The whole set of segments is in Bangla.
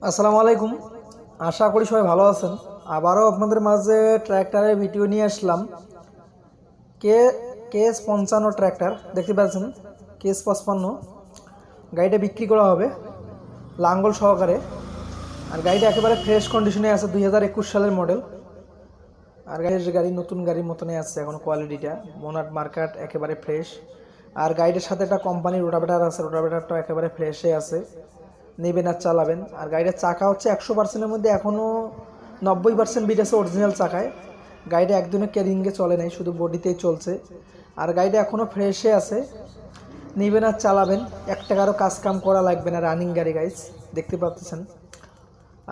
আসসালামু আলাইকুম। আশা করি সবাই ভালো আছেন। আবারও আপনাদের মাঝে ট্র্যাক্টরের ভিডিও নিয়ে আসলাম। কে কেএস 55 ট্র্যাক্টর দেখতে পাচ্ছেন। কেএস 55 গাড়িটা বিক্রি করা হবে লাঙ্গল সহকারে। আর গাড়িটা একেবারে ফ্রেশ কন্ডিশনে আছে, 2021 সালের মডেল। আর গাড়ি নতুন গাড়ির মতনই আছে, এখন কোয়ালিটিটা মোনাট মার্কাট একেবারে ফ্রেশ। আর গাড়িটার সাথে একটা কোম্পানির রোটাভেটার আছে, রোটাভেটারটাও একেবারে ফ্রেশে আছে, নেবেন আর চালাবেন। আর গাড়িটার চাকা হচ্ছে 100%-এর মধ্যে এখনও 90% বিট আছে অরিজিনাল চাকায়। গাড়িটা একদিনও ক্যারিংয়ে চলে নাই, শুধু বডিতেই চলছে। আর গাড়িটা এখনও ফ্রেশে আছে, নেবেন আর চালাবেন, 1 টাকারও কাজ কাম করা লাগবে না। রানিং গাড়ি গাইস, দেখতে পাচ্ছেন।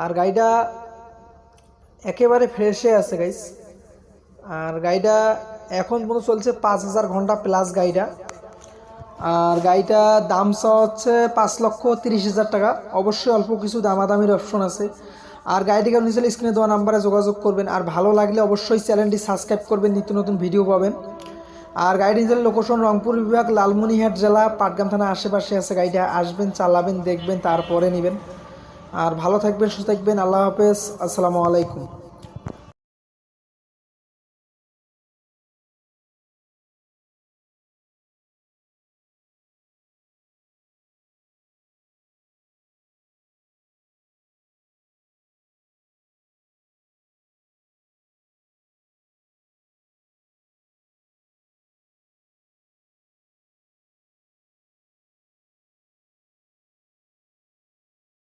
আর গাড়িটা একেবারে ফ্রেশে আছে গাইস। আর গাড়িটা এখন পর্যন্ত চলছে 5000 ঘন্টা প্লাস গাড়িটা। আর গাড়িটা দাম চাওয়া হচ্ছে 5,30,000 টাকা। অবশ্যই অল্প কিছু দামাদামির অপশন আছে। আর গাড়িটিকে নিচে স্ক্রিনে দেওয়া নাম্বারে যোগাযোগ করবেন। আর ভালো লাগলে অবশ্যই চ্যানেলটি সাবস্ক্রাইব করবেন, নিত্য নতুন ভিডিও পাবেন। আর গাড়িটি নিজের লোকেশন রংপুর বিভাগ, লালমনিরহাট জেলা, পাটগ্রাম থানা আশেপাশে আছে। গাড়িটা আসবেন, চালাবেন, দেখবেন, তারপরে নেবেন। আর ভালো থাকবেন, সুস্থ থাকবেন। আল্লাহ হাফেজ, আসসালামু আলাইকুম।